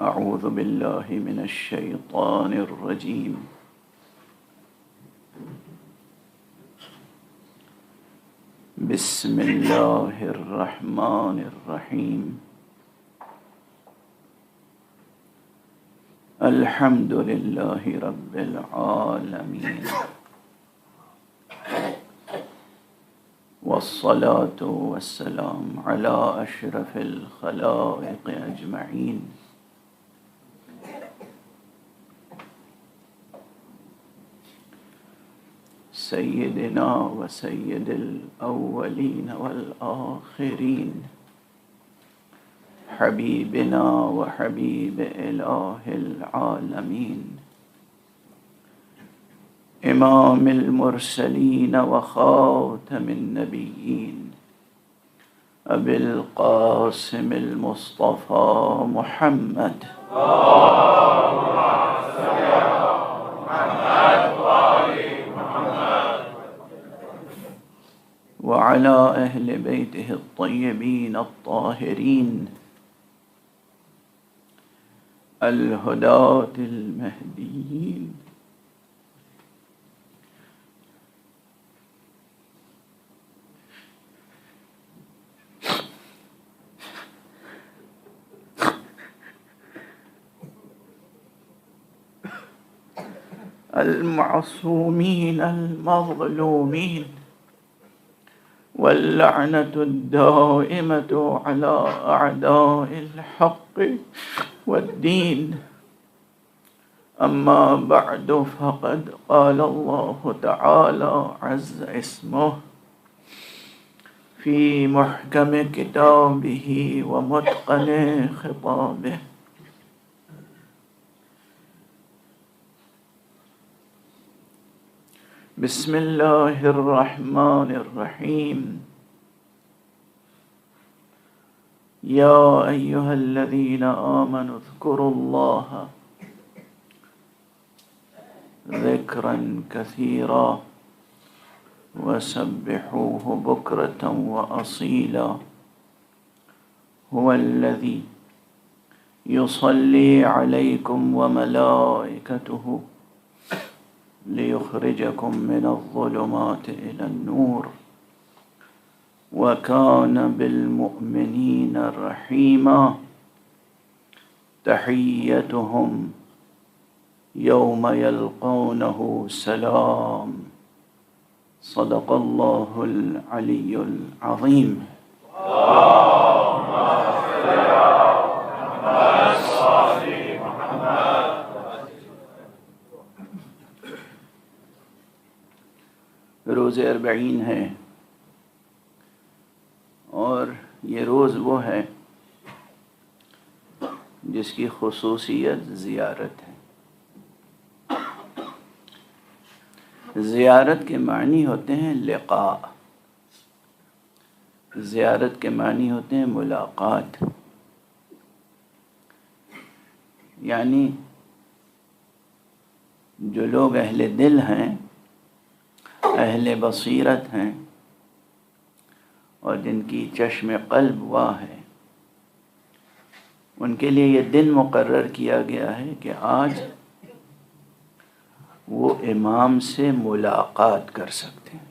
أعوذ بالله من الشيطان الرجيم. بسم الله الرحمن الرحيم. الحمد لله رب العالمين، والصلاة والسلام على أشرف الخلائق أجمعين، سيدنا وسيد الأولين والآخرين، حبيبنا وحبيب إله العالمين، إمام المرسلين وخاتم النبيين، أبي القاسم المصطفى محمد وعلى أهل بيته الطيبين الطاهرين الهداة المهديين. المعصومين المظلومين، واللعنة الدائمة على أعداء الحق والدين. أما بعد، فقد قال الله تعالى عز اسمه في محكم كتابه ومتقن خطابه: بسم الله الرحمن الرحيم. يا أيها الذين آمنوا اذكروا الله ذكرا كثيرا وسبحوه بكرة وأصيلا. هو الذي يصلي عليكم وملائكته ليخرجكم من الظلمات إلى النور، وكان بالمؤمنين رحيما. تحيتهم يوم يلقونه سلام. صدق الله العلي العظيم. روز اربعین ہے، اور یہ روز وہ ہے جس کی خصوصیت زیارت ہے۔ زیارت کے معنی ہوتے ہیں لقاء، زیارت کے معنی ہوتے ہیں ملاقات، یعنی جو لوگ اہل دل ہیں، اہل بصیرت ہیں، اور جن کی چشم قلب واہ ہے، ان کے لیے یہ دن مقرر کیا گیا ہے کہ آج وہ امام سے ملاقات کر سکتے ہیں۔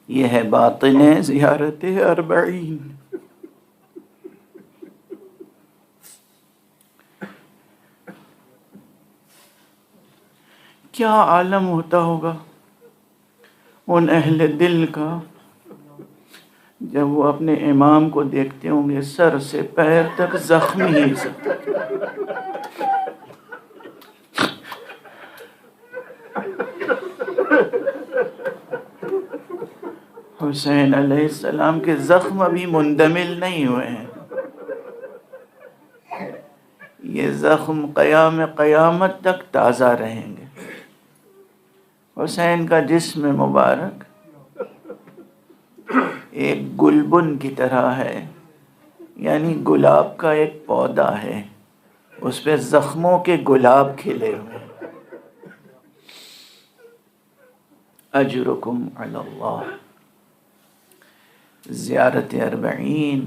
یہ ہے باطن زیارت اربعین۔ کیا عالم ہوتا ہوگا ان اہل دل کا جب وہ اپنے امام کو دیکھتے ہوں گے سر سے پیر تک زخمی ہی سے۔ حسین علیہ السلام کے زخم ابھی مندمل نہیں ہوئے ہیں، یہ زخم قیام قیامت تک تازہ رہیں گے۔ حسین کا جسم مبارک ایک گلبن کی طرح ہے، یعنی گلاب کا ایک پودا ہے، اس پہ زخموں کے گلاب کھلے ہوئے۔ اجرکم علی اللہ، زیارت اربعین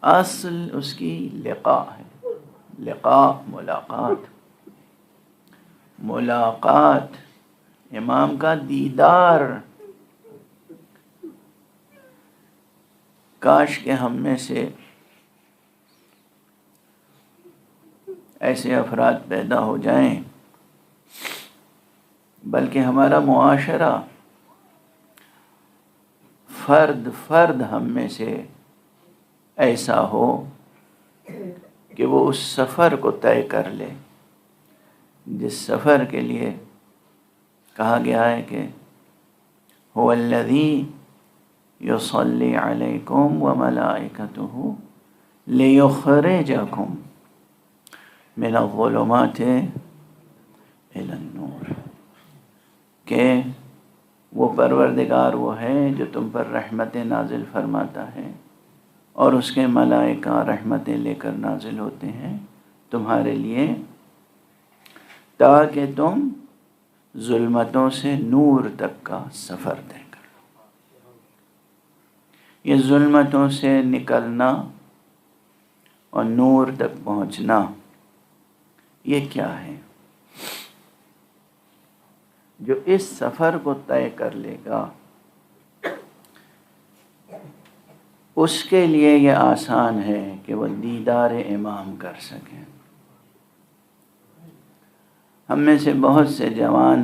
اصل اس کی لقاء ہے، لقاء ملاقات، ملاقات امام کا دیدار۔ کاش کہ ہم میں سے ایسے افراد پیدا ہو جائیں، بلکہ ہمارا معاشرہ فرد فرد ہم میں سے ایسا ہو کہ وہ اس سفر کو طے کر لے جس سفر کے لیے کہا گیا ہے کہ هو الذی یصلی علیکم وملائکتہ لیخرجکم من الظلمات الی النور، کہ وہ پروردگار وہ ہے جو تم پر رحمتیں نازل فرماتا ہے اور اس کے ملائکہ رحمتیں لے کر نازل ہوتے ہیں تمہارے لیے، تاکہ تم ظلمتوں سے نور تک کا سفر طے کرو۔ یہ ظلمتوں سے نکلنا اور نور تک پہنچنا یہ کیا ہے؟ جو اس سفر کو طے کر لے گا اس کے لیے یہ آسان ہے کہ وہ دیدار امام کر سکیں۔ ہم میں سے بہت سے جوان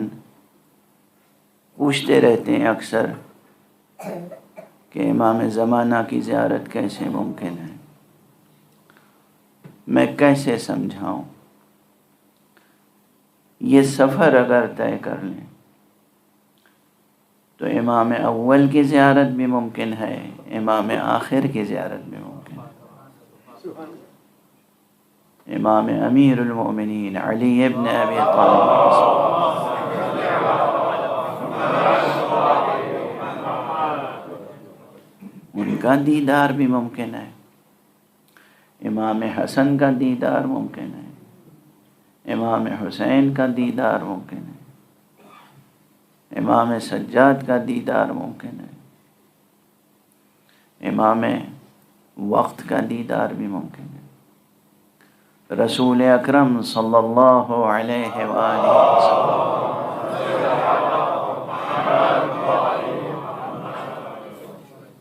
پوچھتے رہتے ہیں اکثر کہ امام زمانہ کی زیارت کیسے ممکن ہے، میں کیسے سمجھاؤں؟ یہ سفر اگر طے کر لیں تو امام اول کی زیارت بھی ممکن ہے، امام آخر کی زیارت بھی ممکن ہے۔ امام امیر المؤمنین علی ابن ابی طالب ان کا دیدار بھی ممکن ہے، امام حسن کا دیدار ممکن ہے، امام حسین کا دیدار ممکن ہے، امام سجاد کا دیدار ممکن ہے، امام وقت کا دیدار بھی ممکن ہے، رسول اکرم صلی اللہ علیہ وآلہ وسلم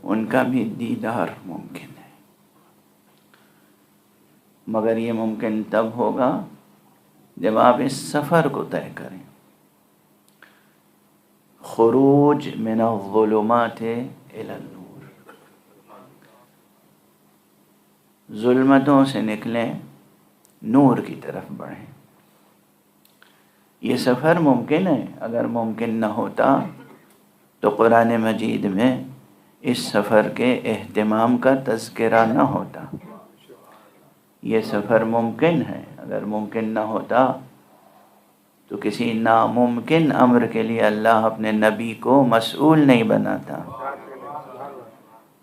ان کا بھی دیدار ممکن ہے، مگر یہ ممکن تب ہوگا جب آپ اس سفر کو طے کریں، خروج من الظلمات الی النور، ظلمتوں سے نکلیں نور کی طرف بڑھیں۔ یہ سفر ممکن ہے، اگر ممکن نہ ہوتا تو قرآن مجید میں اس سفر کے اہتمام کا تذکرہ نہ ہوتا۔ یہ سفر ممکن ہے، اگر ممکن نہ ہوتا تو کسی ناممکن امر کے لیے اللہ اپنے نبی کو مسئول نہیں بناتا۔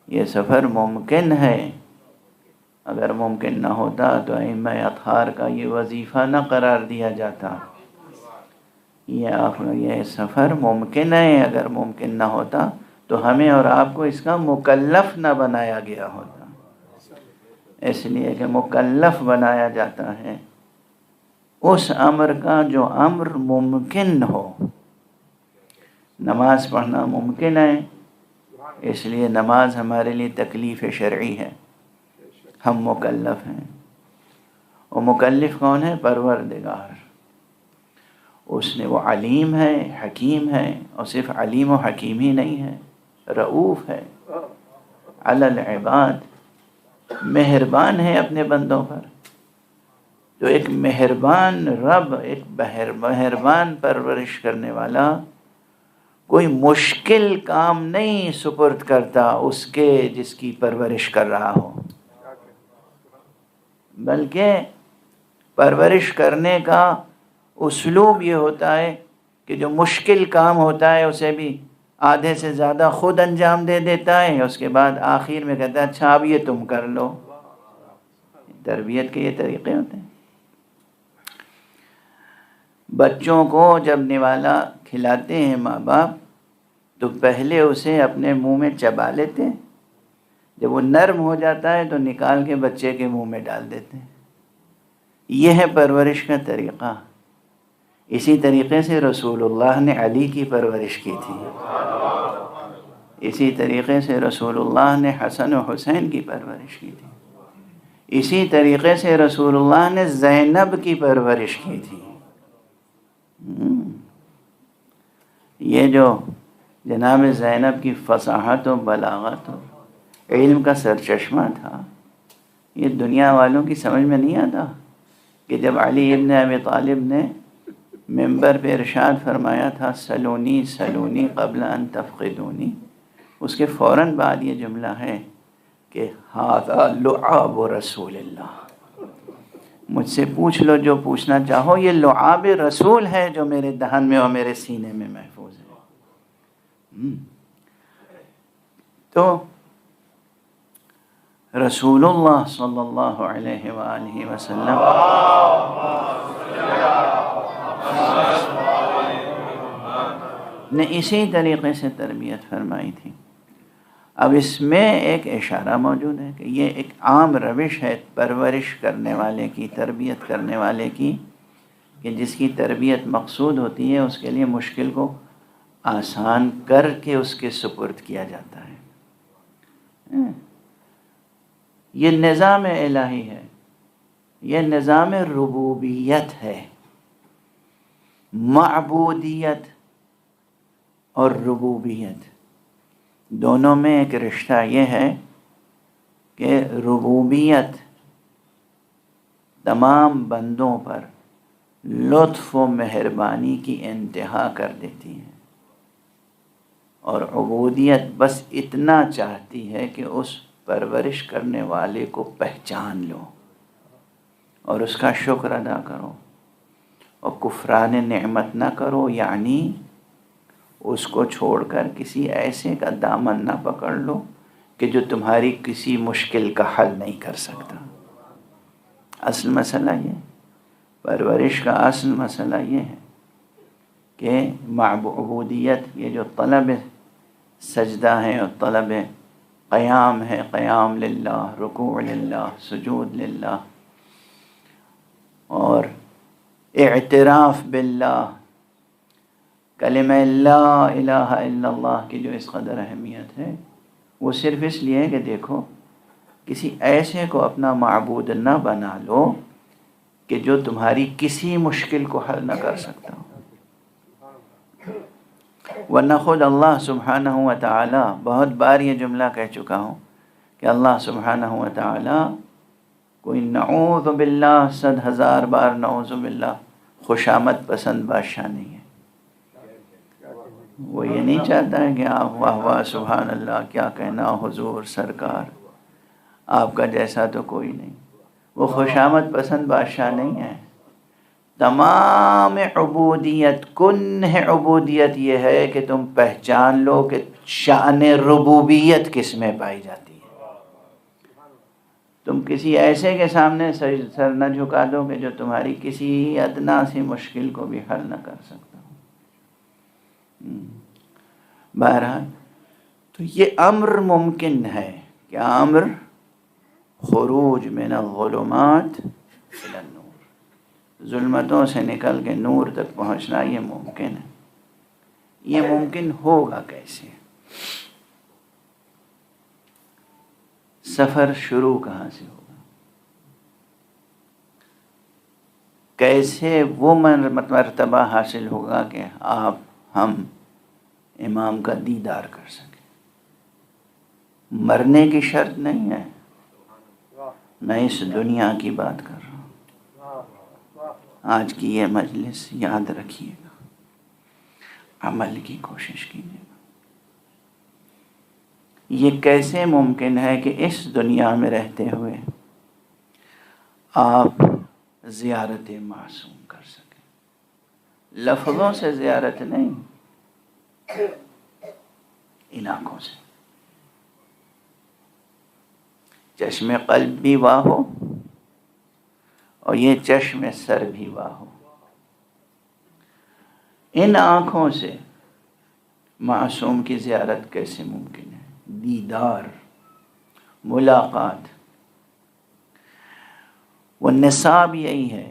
یہ سفر ممکن ہے، اگر ممکن نہ ہوتا تو ائمہ اطہار کا یہ وظیفہ نہ قرار دیا جاتا۔ یہ سفر ممکن ہے، اگر ممکن نہ ہوتا تو ہمیں اور آپ کو اس کا مکلف نہ بنایا گیا ہوتا، اس لیے کہ مکلف بنایا جاتا ہے اس امر کا جو امر ممکن ہو۔ نماز پڑھنا ممکن ہے، اس لیے نماز ہمارے لیے تکلیف شرعی ہے، ہم مکلف ہیں۔ وہ مکلف کون ہے؟ پروردگار۔ اس نے وہ علیم ہے، حکیم ہے، اور صرف علیم و حکیم ہی نہیں ہے، رؤوف ہے علی العباد، مہربان ہے اپنے بندوں پر۔ تو ایک مہربان رب، ایک مہربان پرورش کرنے والا کوئی مشکل کام نہیں سپرد کرتا اس کے جس کی پرورش کر رہا ہو، بلکہ پرورش کرنے کا اسلوب یہ ہوتا ہے کہ جو مشکل کام ہوتا ہے اسے بھی آدھے سے زیادہ خود انجام دے دیتا ہے، اس کے بعد آخر میں کہتا ہے اچھا اب یہ تم کر لو۔ تربیت کے یہ طریقے ہوتے ہیں۔ بچوں کو جب نوالا کھلاتے ہیں ماں باپ تو پہلے اسے اپنے منہ میں چبا لیتے، جب وہ نرم ہو جاتا ہے تو نکال کے بچے کے منہ میں ڈال دیتے ہیں۔ یہ ہے پرورش کا طریقہ۔ اسی طریقے سے رسول اللہ نے علی کی پرورش کی تھی، اسی طریقے سے رسول اللہ نے حسن و حسین کی پرورش کی تھی، اسی طریقے سے رسول اللہ نے زینب کی پرورش کی تھی۔ یہ جو جناب زینب کی فصاحت و بلاغت و علم کا سرچشمہ تھا، یہ دنیا والوں کی سمجھ میں نہیں آتا کہ جب علی ابن ابی طالب نے منبر پہ ارشاد فرمایا تھا سلونی سلونی قبل ان تفقدونی، اس کے فوراً بعد یہ جملہ ہے کہ ھذا لعاب رسول اللہ، مجھ سے پوچھ لو جو پوچھنا چاہو، یہ لعاب رسول ہے جو میرے دہن میں اور میرے سینے میں محفوظ ہے۔ تو رسول اللہ صلی اللہ علیہ وآلہ وسلم نے اسی طریقے سے تربیت فرمائی تھی۔ اب اس میں ایک اشارہ موجود ہے کہ یہ ایک عام روش ہے پرورش کرنے والے کی، تربیت کرنے والے کی، کہ جس کی تربیت مقصود ہوتی ہے اس کے لیے مشکل کو آسان کر کے اس کے سپرد کیا جاتا ہے۔ یہ نظام الہی ہے، یہ نظام ربوبیت ہے۔ معبودیت اور ربوبیت دونوں میں ایک رشتہ یہ ہے کہ ربوبیت تمام بندوں پر لطف و مہربانی کی انتہا کر دیتی ہے، اور عبودیت بس اتنا چاہتی ہے کہ اس پرورش کرنے والے کو پہچان لو اور اس کا شکر ادا کرو اور کفران نعمت نہ کرو، یعنی اس کو چھوڑ کر کسی ایسے کا دامن نہ پکڑ لو کہ جو تمہاری کسی مشکل کا حل نہیں کر سکتا۔ اصل مسئلہ یہ، پرورش کا اصل مسئلہ یہ ہے کہ عبودیت، یہ جو طلب سجدہ ہے اور طلب قیام ہے، قیام للہ، رکوع للہ، سجود للہ، اور اعتراف باللہ، کلمہ لا الہ الا اللہ کی جو اس قدر اہمیت ہے، وہ صرف اس لیے ہے کہ دیکھو کسی ایسے کو اپنا معبود نہ بنا لو کہ جو تمہاری کسی مشکل کو حل نہ کر سکتا ہو۔ ورنہ خود اللہ سبحانہ و تعالی، بہت بار یہ جملہ کہہ چکا ہوں کہ اللہ سبحانہ و تعالی کوئی نعوذ باللہ 100,000 بار نعوذ باللہ خوشامد پسند بادشاہ نہیں ہے۔ وہ یہ نہیں چاہتا ہے کہ آپ واہ واہ سبحان اللہ کیا کہنا حضور سرکار، آپ کا جیسا تو کوئی نہیں۔ وہ خوشامد پسند بادشاہ نہیں ہے۔ تمام عبودیت، کنہ عبودیت یہ ہے کہ تم پہچان لو کہ شان ربوبیت کس میں پائی جاتی ہے۔ تم کسی ایسے کے سامنے سر نہ جھکا دو کہ جو تمہاری کسی ادنا سی مشکل کو بھی حل نہ کر سکتا۔ بہرحال تو یہ امر ممکن ہے، کیا امر؟ خروج من الظلمات الی النور، ظلمتوں سے نکل کے نور تک پہنچنا یہ ممکن ہے۔ یہ ممکن ہوگا کیسے؟ سفر شروع کہاں سے ہوگا؟ کیسے وہ مرتبہ حاصل ہوگا کہ ہم امام کا دیدار کر سکیں؟ مرنے کی شرط نہیں ہے، میں اس دنیا کی بات کر رہا ہوں۔ آج کی یہ مجلس یاد رکھیے گا، عمل کی کوشش کیجیے گا۔ یہ کیسے ممکن ہے کہ اس دنیا میں رہتے ہوئے آپ زیارت معصوم کر سکیں؟ لفظوں سے زیارت نہیں، ان آنکھوں سے۔ چشم قلب بھی واہ ہو اور یہ چشم سر بھی واہ ہو۔ ان آنکھوں سے معصوم کی زیارت کیسے ممکن ہے؟ دیدار، ملاقات. والنصاب یہی ہے،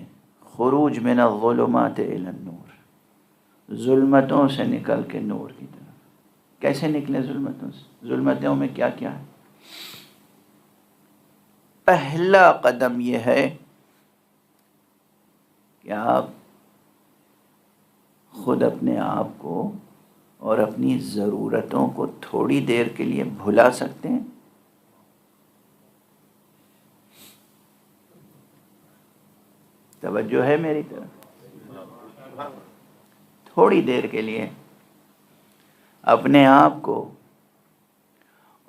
خروج من الظلمات الی النور، ظلمتوں سے نکل کے نور کی طرف. کیسے نکلے ظلمتوں سے؟ ظلمتوں میں کیا کیا ہے؟ پہلا قدم یہ ہے کہ آپ خود اپنے آپ کو اور اپنی ضرورتوں کو تھوڑی دیر کے لیے بھلا سکتے ہیں. توجہ ہے میری طرف؟ تھوڑی دیر کے لیے اپنے آپ کو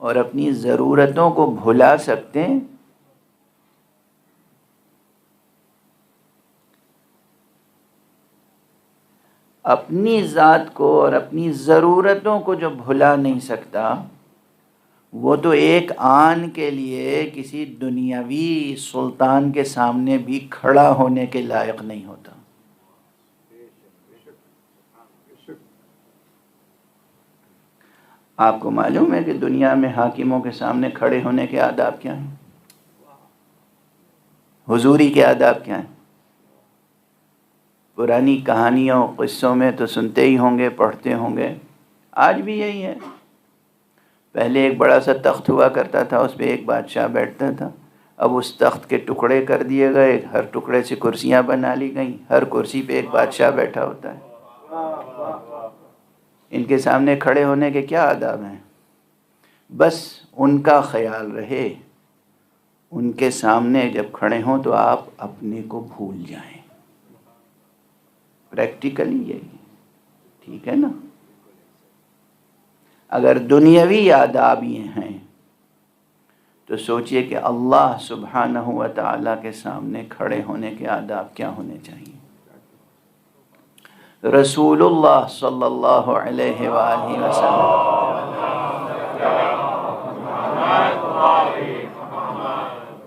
اور اپنی ضرورتوں کو بھلا سکتے ہیں. اپنی ذات کو اور اپنی ضرورتوں کو جو بھلا نہیں سکتا، وہ تو ایک آن کے لیے کسی دنیاوی سلطان کے سامنے بھی کھڑا ہونے کے لائق نہیں ہوتا. آپ کو معلوم ہے کہ دنیا میں حاکموں کے سامنے کھڑے ہونے کے آداب کیا ہیں؟ حضوری کے آداب کیا ہیں؟ پرانی کہانیوں قصوں میں تو سنتے ہی ہوں گے، پڑھتے ہوں گے. آج بھی یہی ہے. پہلے ایک بڑا سا تخت ہوا کرتا تھا، اس پہ ایک بادشاہ بیٹھتا تھا. اب اس تخت کے ٹکڑے کر دیے گئے، ہر ٹکڑے سے کرسیاں بنا لی گئیں، ہر کرسی پہ ایک بادشاہ بیٹھا ہوتا ہے. ان کے سامنے کھڑے ہونے کے کیا آداب ہیں؟ بس ان کا خیال رہے، ان کے سامنے جب کھڑے ہوں تو آپ اپنے کو بھول جائیں. پریکٹیکلی یہی، ٹھیک ہے نا؟ اگر دنیاوی آداب یہ ہیں تو سوچئے کہ اللہ سبحانہ و تعالیٰ کے سامنے کھڑے ہونے کے آداب کیا ہونے چاہیے. رسول اللہ صلی اللہ علیہ وآلہ وسلم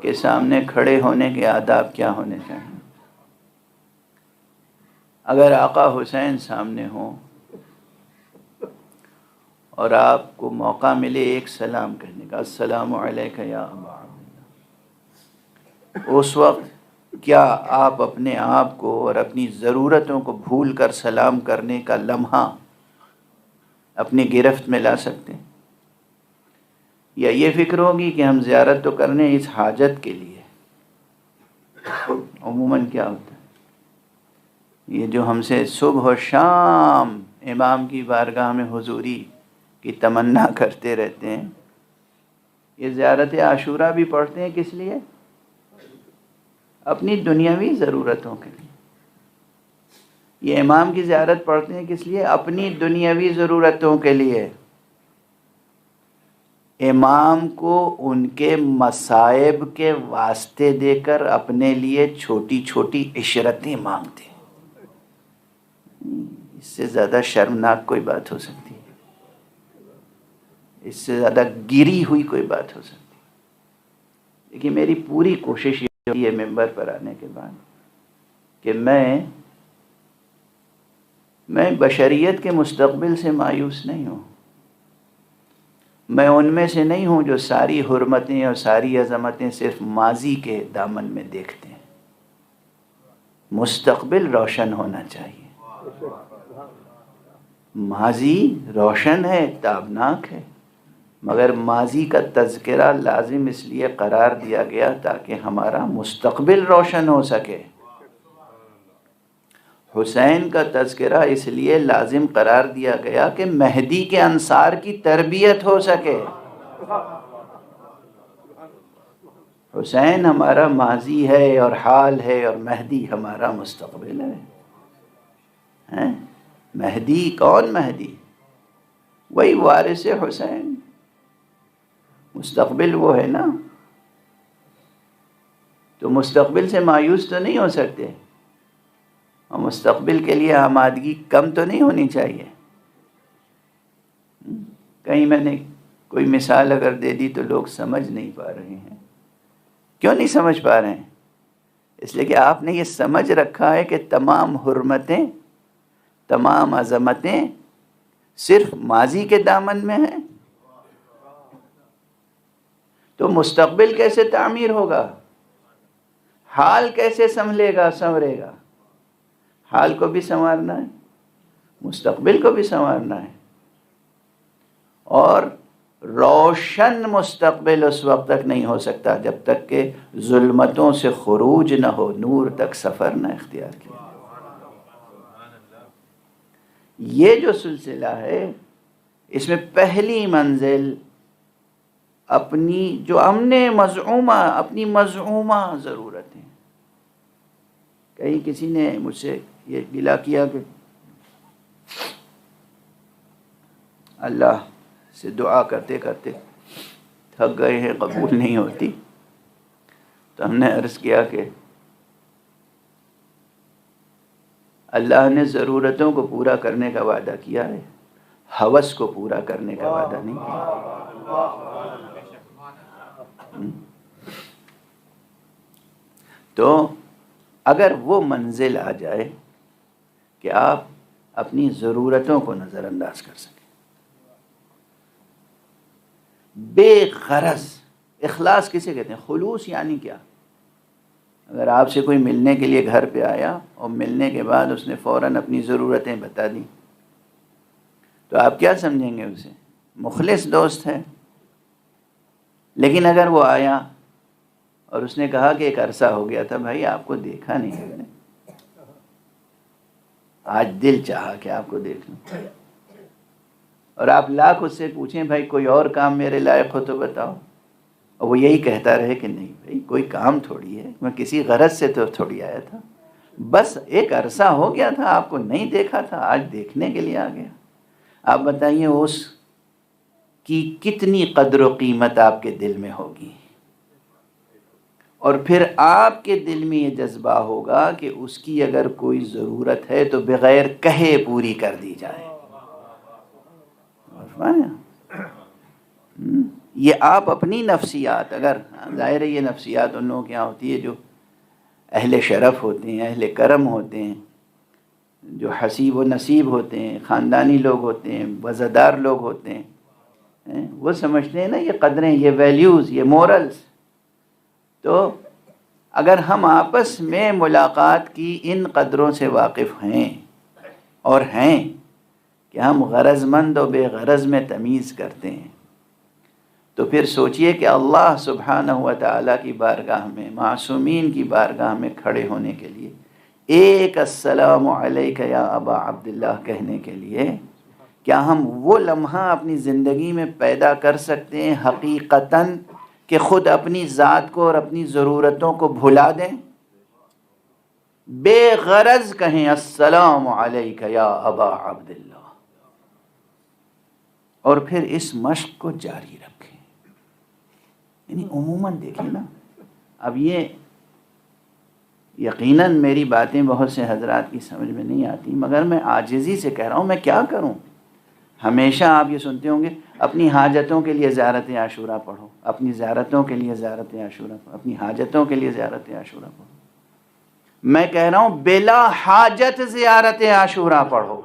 کے سامنے کھڑے ہونے کے آداب کیا ہونے چاہیے. اگر آقا حسین سامنے ہوں اور آپ کو موقع ملے ایک سلام کہنے کا، السلام علیک یا ابا عبداللہ، اس وقت کیا آپ اپنے آپ کو اور اپنی ضرورتوں کو بھول کر سلام کرنے کا لمحہ اپنی گرفت میں لا سکتے ہیں؟ یا یہ فکر ہوگی کہ ہم زیارت تو کرنے اس حاجت کے لیے؟ عموماً کیا ہوتا ہے، یہ جو ہم سے صبح و شام امام کی بارگاہ میں حضوری کی تمنا کرتے رہتے ہیں، یہ زیارت عاشورہ بھی پڑھتے ہیں کس لیے؟ اپنی دنیاوی ضرورتوں کے لیے. یہ امام کی زیارت پڑھتے ہیں کس لیے؟ اپنی دنیاوی ضرورتوں کے لیے. امام کو ان کے مصائب کے واسطے دے کر اپنے لیے چھوٹی چھوٹی عشرتیں مانگتے ہیں. اس سے زیادہ شرمناک کوئی بات ہو سکتی ہے؟ اس سے زیادہ گری ہوئی کوئی بات ہو سکتی ہے؟ دیکھیے، میری پوری کوشش یہ ہے ممبر پر آنے کے بعد کہ میں بشریت کے مستقبل سے مایوس نہیں ہوں. میں ان میں سے نہیں ہوں جو ساری حرمتیں اور ساری عظمتیں صرف ماضی کے دامن میں دیکھتے ہیں. مستقبل روشن ہونا چاہیے. ماضی روشن ہے، تابناک ہے، مگر ماضی کا تذکرہ لازم اس لیے قرار دیا گیا تاکہ ہمارا مستقبل روشن ہو سکے. حسین کا تذکرہ اس لیے لازم قرار دیا گیا کہ مہدی کے انصار کی تربیت ہو سکے. حسین ہمارا ماضی ہے اور حال ہے، اور مہدی ہمارا مستقبل ہے. مہدی کون؟ مہدی وہی وارث حسین. مستقبل وہ ہے نا. تو مستقبل سے مایوس تو نہیں ہو سکتے، اور مستقبل کے لیے آمادگی کم تو نہیں ہونی چاہیے. کہیں میں نے کوئی مثال اگر دے دی تو لوگ سمجھ نہیں پا رہے ہیں. کیوں نہیں سمجھ پا رہے ہیں؟ اس لیے کہ آپ نے یہ سمجھ رکھا ہے کہ تمام حرمتیں، تمام عظمتیں صرف ماضی کے دامن میں ہے تو مستقبل کیسے تعمیر ہوگا؟ حال کیسے سنبھلے گا، سنورے گا؟ حال کو بھی سنوارنا ہے، مستقبل کو بھی سنوارنا ہے، اور روشن مستقبل اس وقت تک نہیں ہو سکتا جب تک کہ ظلمتوں سے خروج نہ ہو، نور تک سفر نہ اختیار کیا۔ یہ جو سلسلہ ہے، اس میں پہلی منزل اپنی جو ہم نے اپنی مزعومہ ضرورتیں، کہیں کسی نے مجھ سے یہ گلہ کیا کہ اللہ سے دعا کرتے کرتے تھک گئے ہیں، قبول نہیں ہوتی، تو ہم نے عرض کیا کہ اللہ نے ضرورتوں کو پورا کرنے کا وعدہ کیا ہے، ہوس کو پورا کرنے کا وعدہ نہیں کیا۔ تو اگر وہ منزل آ جائے کہ آپ اپنی ضرورتوں کو نظر انداز کر سکیں، بے غرض، اخلاص کسے کہتے ہیں؟ خلوص یعنی کیا؟ اگر آپ سے کوئی ملنے کے لیے گھر پہ آیا اور ملنے کے بعد اس نے فوراً اپنی ضرورتیں بتا دیں تو آپ کیا سمجھیں گے اسے؟ مخلص دوست ہے۔ لیکن اگر وہ آیا اور اس نے کہا کہ ایک عرصہ ہو گیا تھا بھائی آپ کو دیکھا نہیں ہے، میں نے آج دل چاہا کہ آپ کو دیکھ لوں، اور آپ لاکھ اس سے پوچھیں بھائی کوئی اور کام میرے لائق ہو تو بتاؤ، اور وہ یہی کہتا رہے کہ نہیں بھائی کوئی کام تھوڑی ہے، میں کسی غرض سے تو تھوڑی آیا تھا، بس ایک عرصہ ہو گیا تھا آپ کو نہیں دیکھا تھا، آج دیکھنے کے لیے آ گیا۔ آپ بتائیے اس کی کتنی قدر و قیمت آپ کے دل میں ہوگی، اور پھر آپ کے دل میں یہ جذبہ ہوگا کہ اس کی اگر کوئی ضرورت ہے تو بغیر کہے پوری کر دی جائے۔ یہ آپ اپنی نفسیات، اگر ظاہر ہے یہ نفسیات ان لوگوں کے یہاں ہوتی ہے جو اہل شرف ہوتے ہیں، اہل کرم ہوتے ہیں، جو حسیب و نصیب ہوتے ہیں، خاندانی لوگ ہوتے ہیں، وزادار لوگ ہوتے ہیں، وہ سمجھتے ہیں نا یہ قدریں، یہ ویلیوز، یہ مورلز۔ تو اگر ہم آپس میں ملاقات کی ان قدروں سے واقف ہیں اور ہیں کہ ہم غرض مند و بے غرض میں تمیز کرتے ہیں، تو پھر سوچئے کہ اللہ سبحانہ و تعالیٰ کی بارگاہ میں، معصومین کی بارگاہ میں کھڑے ہونے کے لیے ایک السلام علیک یا ابا عبداللہ کہنے کے لیے کیا ہم وہ لمحہ اپنی زندگی میں پیدا کر سکتے ہیں حقیقتاً کہ خود اپنی ذات کو اور اپنی ضرورتوں کو بھلا دیں، بے غرض کہیں السلام علیک یا ابا عبداللہ، اور پھر اس مشق کو جاری رکھیں؟ یعنی عموماً دیکھیں نا، اب یہ یقیناً میری باتیں بہت سے حضرات کی سمجھ میں نہیں آتی، مگر میں عاجزی سے کہہ رہا ہوں، میں کیا کروں؟ ہمیشہ آپ یہ سنتے ہوں گے اپنی حاجتوں کے لیے زیارت عاشورہ پڑھو، اپنی زیارتوں کے لیے زیارت عاشورہ پڑھو، اپنی حاجتوں کے لیے زیارت عاشورہ پڑھو۔ میں کہہ رہا ہوں بلا حاجت زیارت عاشورہ پڑھو۔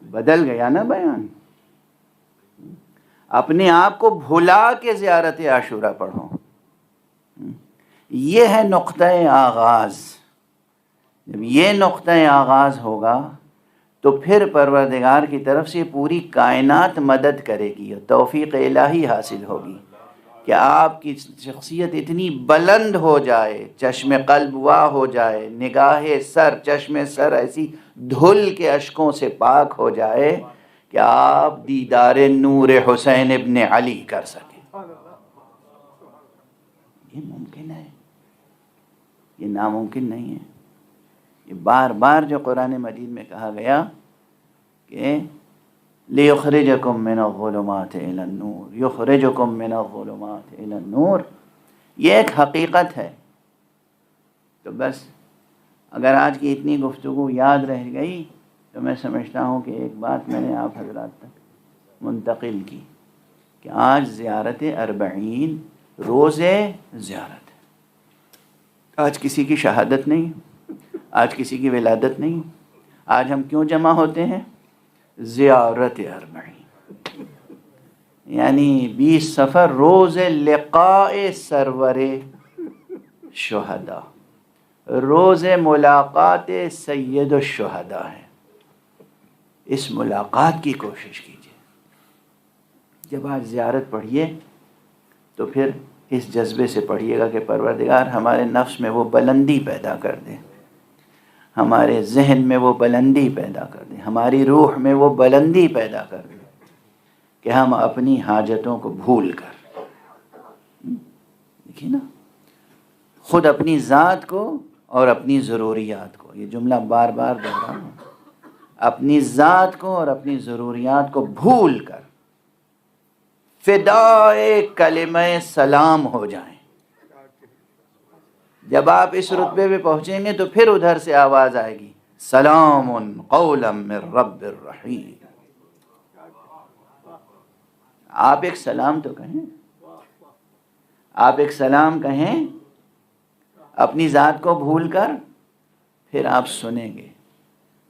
بدل گیا نا بیان؟ اپنے آپ کو بھلا کے زیارت عاشورہ پڑھو۔ یہ ہے نقطہ آغاز۔ جب یہ نقطہ آغاز ہوگا تو پھر پروردگار کی طرف سے پوری کائنات مدد کرے گی اور توفیق الہی حاصل ہوگی کہ آپ کی شخصیت اتنی بلند ہو جائے، چشم قلب وا ہو جائے، نگاہ سر، چشم سر ایسی دھل کے اشکوں سے پاک ہو جائے کہ آپ دیدار نور حسین ابن علی کر سکیں۔ یہ ممکن ہے، یہ ناممکن نہیں ہے۔ یہ بار بار جو قرآن مجید میں کہا گیا کہ لِيُخْرِجَكُم مِّنَ الظُّلُمَاتِ إِلَى النُّورِ، يُخْرِجُكُم مِّنَ الظُّلُمَاتِ إِلَى النُّورِ، یہ ایک حقیقت ہے۔ تو بس اگر آج کی اتنی گفتگو یاد رہ گئی تو میں سمجھتا ہوں کہ ایک بات میں نے آپ حضرات تک منتقل کی کہ آج زیارت اربعین روز زیارت ہے۔ آج کسی کی شہادت نہیں، آج کسی کی ولادت نہیں، آج ہم کیوں جمع ہوتے ہیں؟ زیارت اربعین، یعنی 20 سفر روز لقاء سرور شہداء، روز ملاقات سید الشہداء ہے۔ اس ملاقات کی کوشش کیجیے۔ جب آج زیارت پڑھیے تو پھر اس جذبے سے پڑھیے گا کہ پروردگار ہمارے نفس میں وہ بلندی پیدا کر دے، ہمارے ذہن میں وہ بلندی پیدا کر دے، ہماری روح میں وہ بلندی پیدا کر دے کہ ہم اپنی حاجتوں کو بھول کر، دیکھیے نا، خود اپنی ذات کو اور اپنی ضروریات کو، یہ جملہ بار بار دوہرا ہوں، اپنی ذات کو اور اپنی ضروریات کو بھول کر فدائے کلمہ سلام ہو جائیں۔ جب آپ اس رتبے پہ پہنچیں گے تو پھر ادھر سے آواز آئے گی، سلام قولا من رب الرحیم۔ آپ ایک سلام تو کہیں، آپ ایک سلام کہیں اپنی ذات کو بھول کر، پھر آپ سنیں گے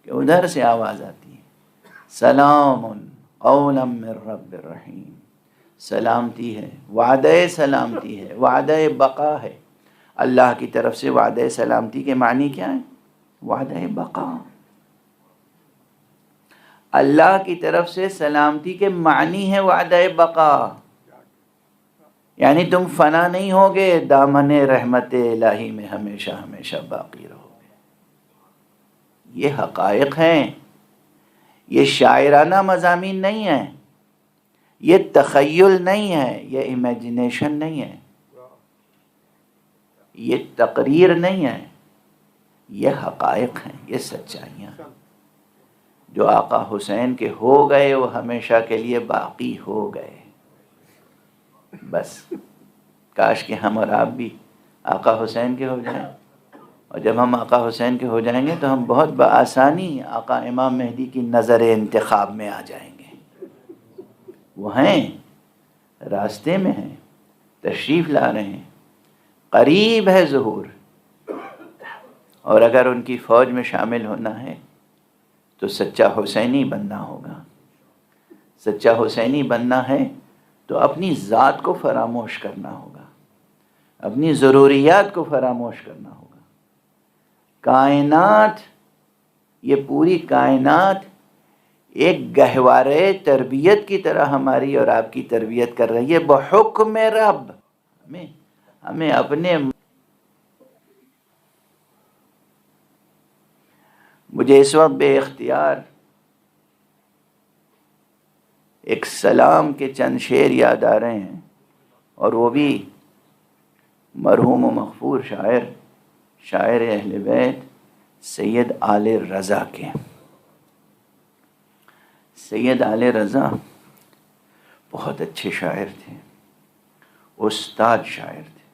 کہ ادھر سے آواز آتی ہے، سلام قولا من رب الرحیم۔ سلامتی ہے، وعدہ سلامتی ہے، وعدہ بقا ہے۔ اللہ کی طرف سے وعدہ سلامتی کے معنی کیا ہے؟ وعدہ بقا۔ اللہ کی طرف سے سلامتی کے معنی ہے وعدہ بقا، یعنی تم فنا نہیں ہوگے، دامن رحمت الہی میں ہمیشہ ہمیشہ باقی رہو گے۔ یہ حقائق ہیں، یہ شاعرانہ مضامین نہیں ہیں، یہ تخیل نہیں ہے، یہ امیجنیشن نہیں ہے، یہ تقریر نہیں ہے، یہ حقائق ہیں، یہ سچائیاں ہیں۔ جو آقا حسین کے ہو گئے وہ ہمیشہ کے لیے باقی ہو گئے۔ بس کاش کہ ہم اور آپ بھی آقا حسین کے ہو جائیں، اور جب ہم آقا حسین کے ہو جائیں گے تو ہم بہت بآسانی آقا امام مہدی کی نظر انتخاب میں آ جائیں گے۔ وہ ہیں، راستے میں ہیں، تشریف لا رہے ہیں، قریب ہے ظہور، اور اگر ان کی فوج میں شامل ہونا ہے تو سچا حسینی بننا ہوگا۔ سچا حسینی بننا ہے تو اپنی ذات کو فراموش کرنا ہوگا، اپنی ضروریات کو فراموش کرنا ہوگا۔ کائنات، یہ پوری کائنات ایک گہوارے تربیت کی طرح ہماری اور آپ کی تربیت کر رہی ہے بحکم رب۔ ہمیں اپنے، مجھے اس وقت بے اختیار ایک سلام کے چند شعر یاد آ رہے ہیں، اور وہ بھی مرحوم و مغفور شاعر اہل بیت سید آل رضا کے۔ سید آل رضا بہت اچھے شاعر تھے، استاد شاعر تھے،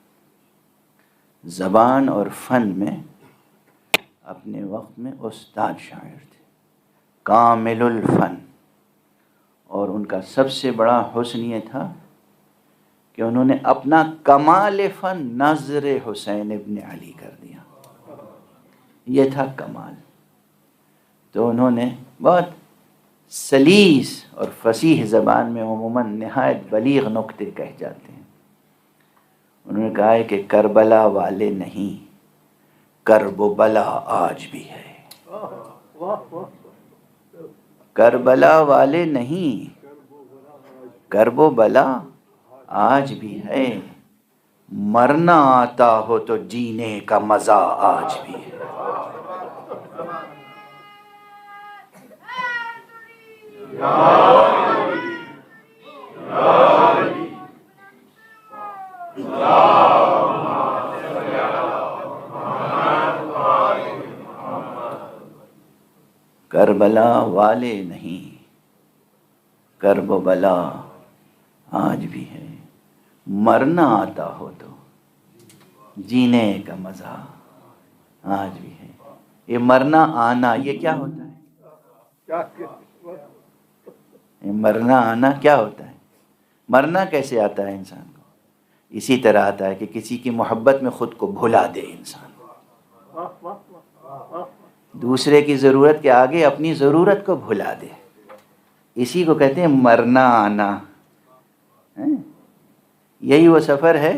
زبان اور فن میں اپنے وقت میں استاد شاعر تھے، کامل الفن۔ اور ان کا سب سے بڑا حسن یہ تھا کہ انہوں نے اپنا کمال فن نظر حسین ابن علی کر دیا، یہ تھا کمال۔ تو انہوں نے بہت سلیس اور فصیح زبان میں عموماً نہایت بلیغ نکتے کہہ جاتے ہیں۔ انہوں نے کہا ہے کہ کربلا والے نہیں، کرب و بلا آج بھی ہے۔ کربلا والے نہیں، کرب و بلا آج بھی ہے، مرنا آتا ہو تو جینے کا مزہ آج بھی ہے۔ کربلا والے نہیں، کرب و بلا آج بھی ہے، مرنا آتا ہو تو جینے کا مزہ آج بھی ہے۔ یہ مرنا آنا یہ کیا ہوتا ہے؟ یہ مرنا آنا کیا ہوتا ہے؟ مرنا کیسے آتا ہے انسان کو؟ اسی طرح آتا ہے کہ کسی کی محبت میں خود کو بھلا دے انسان، دوسرے کی ضرورت کے آگے اپنی ضرورت کو بھلا دے، اسی کو کہتے ہیں مرنا آنا۔ یہی وہ سفر ہے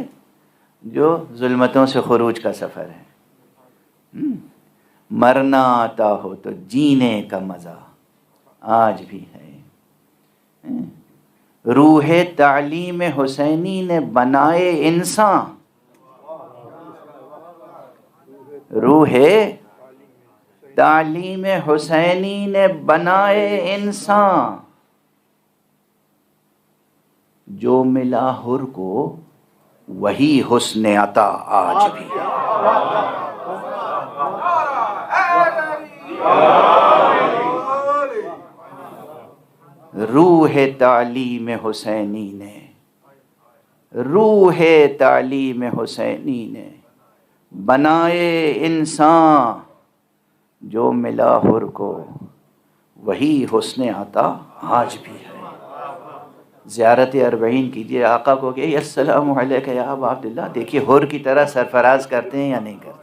جو ظلمتوں سے خروج کا سفر ہے۔ مرنا آتا ہو تو جینے کا مزہ آج بھی ہے۔ روح تعلیم حسینی نے بنائے انسان، روح تعلیم حسینی نے بنائے انسان، جو ملا حر کو وہی حسن عطا آج بھی ہے۔ روح تعلیم حسینی نے، روح تعلیم حسینی نے بنائے انسان، جو ملا حر کو وہی حسن عطا آج بھی ہے۔ زیارت اربعین کیجئے، آقا کو کہ السلام علیکہ یا ابا عبداللہ، دیکھیے حر کی طرح سرفراز کرتے ہیں یا نہیں کرتے۔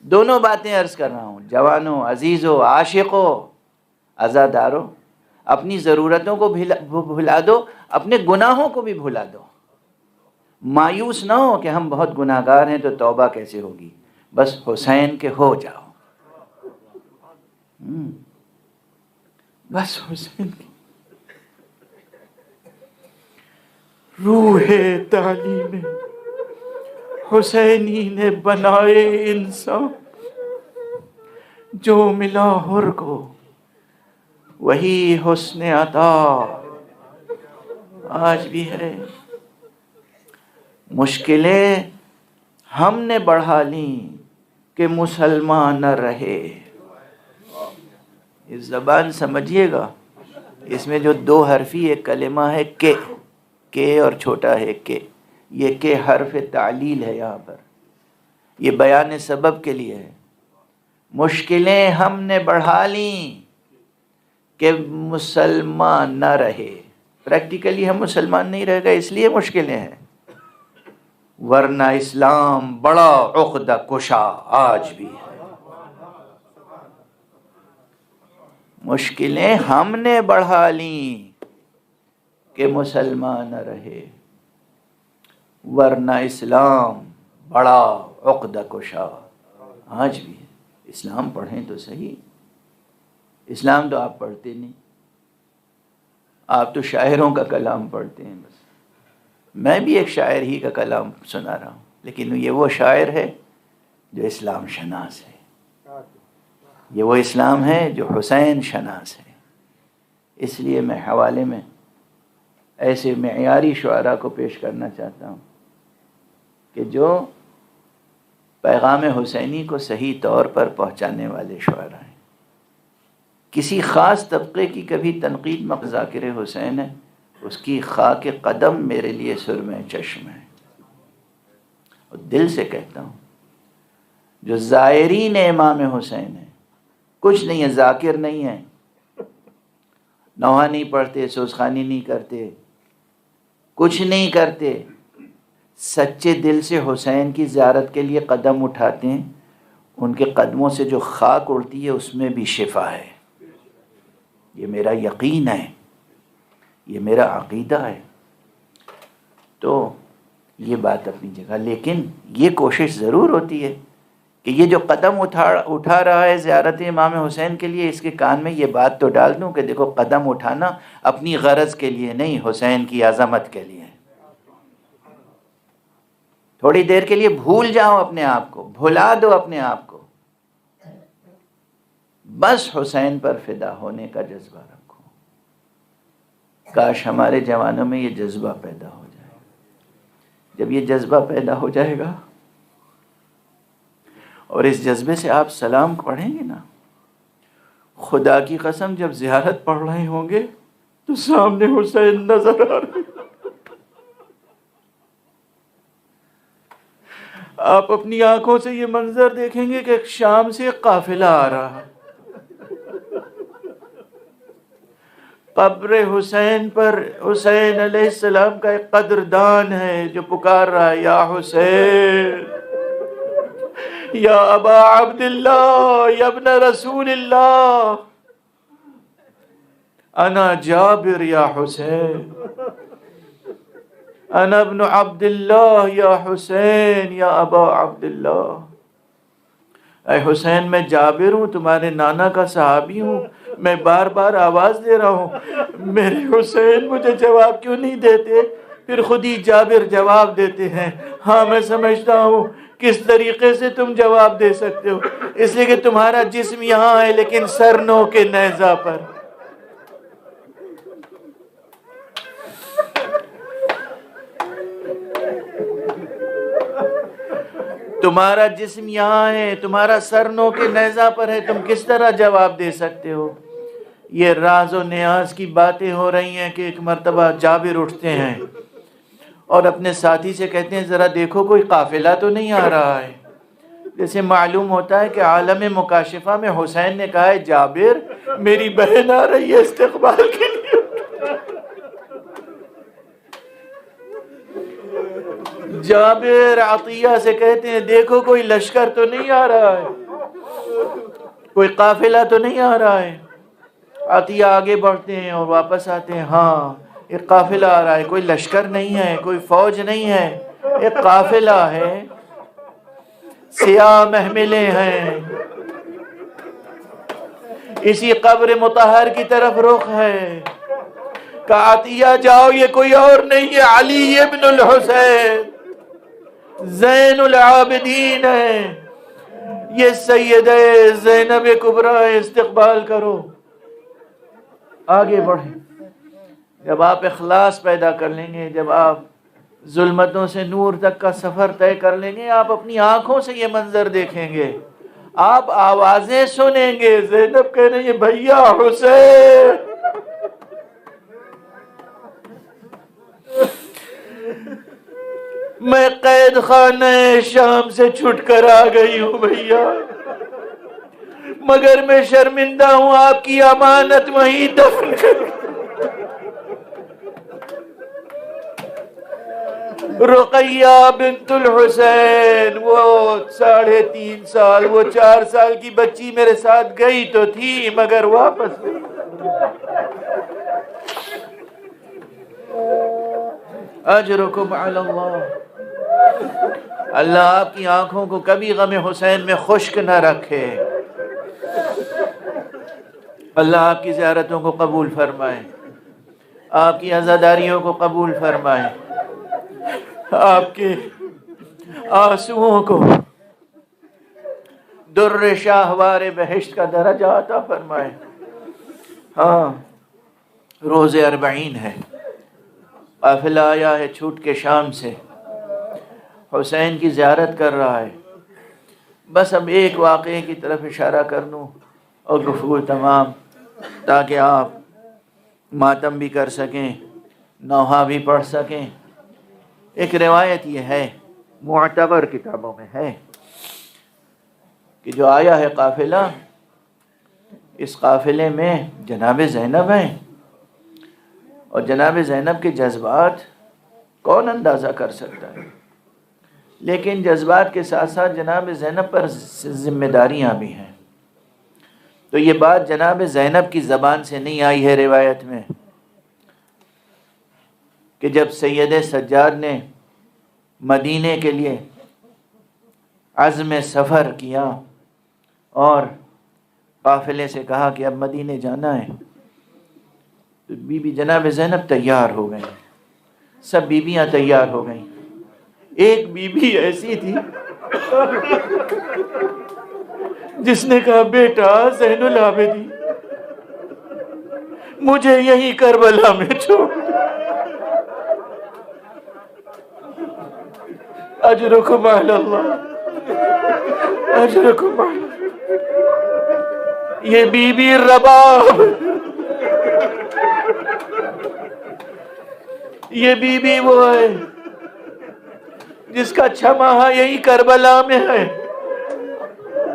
دونوں باتیں عرض کر رہا ہوں، جوانوں، عزیزوں، عاشقوں، عزاداروں، اپنی ضرورتوں کو بھلا دو، اپنے گناہوں کو بھی بھلا دو۔ مایوس نہ ہو کہ ہم بہت گناہ گار ہیں تو توبہ کیسے ہوگی، بس حسین کے ہو جاؤ، بس حسین کی۔ روح تعلیم حسینی نے بنائے انسان، جو ملا حر کو وہی حسن عطا آج بھی ہے۔ مشکلیں ہم نے بڑھا لیں کہ مسلمان نہ رہے۔ اس زبان سمجھیے گا، اس میں جو دو حرفی ایک کلمہ ہے کہ اور چھوٹا ہے کہ، یہ کہ حرف تعلیل ہے یہاں پر، یہ بیان سبب کے لیے ہے۔ مشکلیں ہم نے بڑھا لیں کہ مسلمان نہ رہے، پریکٹیکلی ہم مسلمان نہیں رہ گئے اس لیے مشکلیں ہیں، ورنہ اسلام بڑا عقدہ کشا آج بھی ہے۔ مشکلیں ہم نے بڑھا لیں کہ مسلمان نہ رہے، ورنہ اسلام بڑا عقدہ کشا آج بھی ہے۔ اسلام پڑھیں تو صحیح، اسلام تو آپ پڑھتے نہیں، آپ تو شاعروں کا کلام پڑھتے ہیں بس۔ میں بھی ایک شاعر ہی کا کلام سنا رہا ہوں، لیکن یہ وہ شاعر ہے جو اسلام شناس ہے، یہ وہ اسلام ہے جو حسین شناس ہے۔ اس لیے میں حوالے میں ایسے معیاری شعراء کو پیش کرنا چاہتا ہوں کہ جو پیغام حسینی کو صحیح طور پر پہنچانے والے شعراء ہیں۔ کسی خاص طبقے کی کبھی تنقید مت، ذاکر حسین ہے، اس کی خاک قدم میرے لیے سرمہ چشم ہے۔ اور دل سے کہتا ہوں، جو زائرین امام حسین ہے، کچھ نہیں ہے، ذاکر نہیں ہے، نوحہ نہیں پڑھتے، سوزخانی نہیں کرتے، کچھ نہیں کرتے، سچے دل سے حسین کی زیارت کے لیے قدم اٹھاتے ہیں، ان کے قدموں سے جو خاک اڑتی ہے اس میں بھی شفا ہے۔ یہ میرا یقین ہے، یہ میرا عقیدہ ہے۔ تو یہ بات اپنی جگہ، لیکن یہ کوشش ضرور ہوتی ہے کہ یہ جو قدم اٹھا رہا ہے زیارت امام حسین کے لیے، اس کے کان میں یہ بات تو ڈال دوں کہ دیکھو، قدم اٹھانا اپنی غرض کے لیے نہیں، حسین کی عظمت کے لیے۔ تھوڑی دیر کے لیے بھول جاؤ اپنے آپ کو، بھلا دو اپنے آپ کو، بس حسین پر فدا ہونے کا جذبہ رکھو۔ کاش ہمارے جوانوں میں یہ جذبہ پیدا ہو جائے۔ جب یہ جذبہ پیدا ہو جائے گا اور اس جذبے سے آپ سلام پڑھیں گے نا، خدا کی قسم جب زیارت پڑھ رہے ہوں گے تو سامنے حسین نظر آ رہے، آپ اپنی آنکھوں سے یہ منظر دیکھیں گے کہ ایک شام سے ایک قافلہ آ رہا ہے، قبر حسین پر حسین علیہ السلام کا ایک قدردان ہے جو پکار رہا ہے، یا حسین یا ابا عبداللہ یا ابن رسول اللہ، انا جابر یا حسین، انا ابن عبداللہ یا حسین یا ابا عبداللہ۔ اے حسین میں جابر ہوں، تمہارے نانا کا صحابی ہوں، میں بار بار آواز دے رہا ہوں، میرے حسین مجھے جواب کیوں نہیں دیتے؟ پھر خود ہی جابر جواب دیتے ہیں، ہاں میں سمجھتا ہوں کس طریقے سے تم جواب دے سکتے ہو، اس لیے کہ تمہارا جسم یہاں ہے لیکن سر نو کے نیزہ پر۔ تمہارا جسم یہاں ہے، تمہارا سر نو کے نیزہ پر ہے، تم کس طرح جواب دے سکتے ہو؟ یہ راز و نیاز کی باتیں ہو رہی ہیں کہ ایک مرتبہ جابر اٹھتے ہیں اور اپنے ساتھی سے کہتے ہیں ذرا دیکھو کوئی قافلہ تو نہیں آ رہا ہے۔ جیسے معلوم ہوتا ہے کہ عالم مکاشفہ میں حسین نے کہا ہے جابر میری بہن آ رہی ہے استقبال کے لیے۔ جابر عطیہ سے کہتے ہیں دیکھو کوئی لشکر تو نہیں آ رہا ہے، کوئی قافلہ تو نہیں آ رہا ہے۔ عطیہ آگے بڑھتے ہیں اور واپس آتے ہیں، ہاں ایک قافلہ آ رہا ہے، کوئی لشکر نہیں ہے، کوئی فوج نہیں ہے، ایک قافلہ ہے، سیاہ محملیں ہیں، اسی قبر مطہر کی طرف رخ ہے۔ کہا عطیہ جاؤ یہ کوئی اور نہیں ہے، علی ابن الحسین زین العابدین ہے، یہ سیدہ زینب کبریٰ استقبال کرو۔ آگے بڑھیں، جب آپ اخلاص پیدا کر لیں گے، جب آپ ظلمتوں سے نور تک کا سفر طے کر لیں گے، آپ اپنی آنکھوں سے یہ منظر دیکھیں گے، آپ آوازیں سنیں گے، زینب کہہ رہی ہے بھیا حسین۔ میں قید خانہ شام سے چھٹ کر آ گئی ہوں بھیا، مگر میں شرمندہ ہوں، آپ کی امانت وہیں دفن کر۔ رقیہ بنت الحسین، وہ 3.5 سال، وہ 4 سال کی بچی میرے ساتھ گئی تو تھی مگر واپس گئی۔ اجرکم علی اللہ، اللہ آپ کی آنکھوں کو کبھی غم حسین میں خشک نہ رکھے، اللہ آپ کی زیارتوں کو قبول فرمائے، آپ کی عزاداریوں کو قبول فرمائے، آپ کے آنسوؤں کو در شاہوار بہشت کا درجہ عطا فرمائے۔ ہاں روز 40 ہے، قافلہ آیا ہے چھوٹ کے شام سے، حسین کی زیارت کر رہا ہے۔ بس اب ایک واقعے کی طرف اشارہ کر دوں اور گفتگو تمام، تاکہ آپ ماتم بھی کر سکیں، نوحہ بھی پڑھ سکیں۔ ایک روایت یہ ہے، معتبر کتابوں میں ہے، کہ جو آیا ہے قافلہ، اس قافلے میں جناب زینب ہیں، اور جناب زینب کے جذبات کون اندازہ کر سکتا ہے، لیکن جذبات کے ساتھ ساتھ جناب زینب پر ذمہ داریاں بھی ہیں۔ تو یہ بات جناب زینب کی زبان سے نہیں آئی ہے روایت میں، کہ جب سید سجاد نے مدینے کے لیے عزم سفر کیا اور قافلے سے کہا کہ اب مدینے جانا ہے، تو بی بی جناب زینب تیار ہو گئیں، سب بیویاں تیار ہو گئیں۔ ایک بی بی ایسی تھی جس نے کہا بیٹا زین العابدین مجھے یہیں کربلا میں چھوڑ دو، اجرکم علی اللہ، اجرکم علی اللہ۔ یہ بی بی رباب، یہ بی بی وہ ہے جس کا 6 ماہ یہی کربلا میں ہے،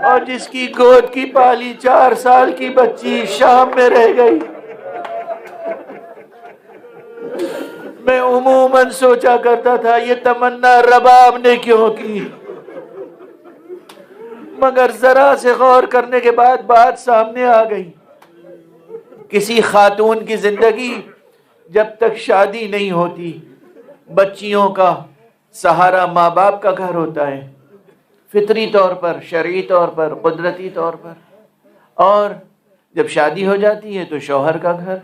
اور جس کی گود کی پالی 4 سال کی بچی شام میں رہ گئی۔ میں عموماً سوچا کرتا تھا یہ تمنا رباب نے کیوں کی، مگر ذرا سے غور کرنے کے بعد بات سامنے آ گئی. کسی خاتون کی زندگی جب تک شادی نہیں ہوتی، بچیوں کا سہارا ماں باپ کا گھر ہوتا ہے، فطری طور پر، شرعی طور پر، قدرتی طور پر. اور جب شادی ہو جاتی ہے تو شوہر کا گھر.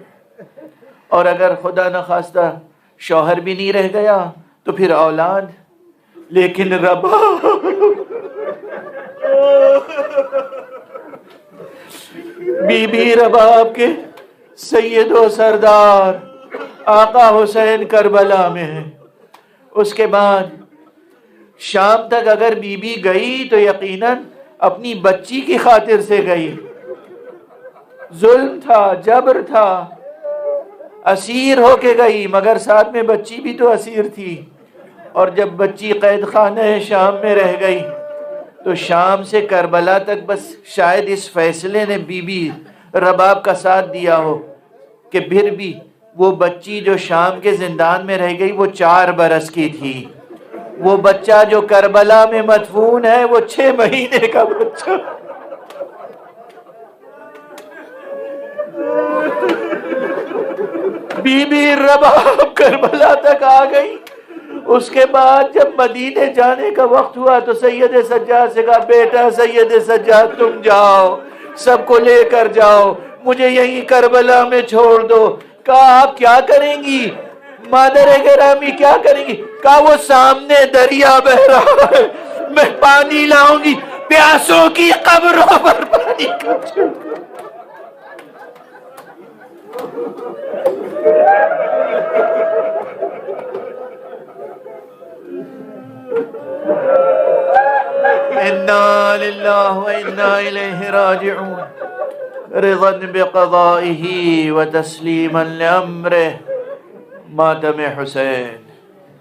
اور اگر خدا نخواستہ شوہر بھی نہیں رہ گیا تو پھر اولاد. لیکن رباب بی بی رباب کے سید و سردار آقا حسین کربلا میں ہے. اس کے بعد شام تک اگر بی بی گئی تو یقیناً اپنی بچی کی خاطر سے گئی. ظلم تھا، جبر تھا، اسیر ہو کے گئی، مگر ساتھ میں بچی بھی تو اسیر تھی. اور جب بچی قید خانہ شام میں رہ گئی تو شام سے کربلا تک بس شاید اس فیصلے نے بی بی رباب کا ساتھ دیا ہو کہ پھر بھی وہ بچی جو شام کے زندان میں رہ گئی وہ 4 برس کی تھی. وہ بچہ جو کربلا میں مدفون ہے وہ 6 مہینے کا بچہ. بی بی رباب کربلا تک آ گئی. اس کے بعد جب مدینے جانے کا وقت ہوا تو سید سجاد سے کہا بیٹا سید سجاد تم جاؤ، سب کو لے کر جاؤ، مجھے یہیں کربلا میں چھوڑ دو. کہا آپ کیا کریں گی مادر گرامی، کیا کریں گی؟ کہا وہ سامنے دریا بہ رہا ہے، میں پانی لاؤں گی، پیاسوں کی قبروں پر پانی کا چھڑکاؤ. انا للہ و انا الیہ راجعون. رضا بقضائہ و تسلیما لامرہ. ماتم حسین.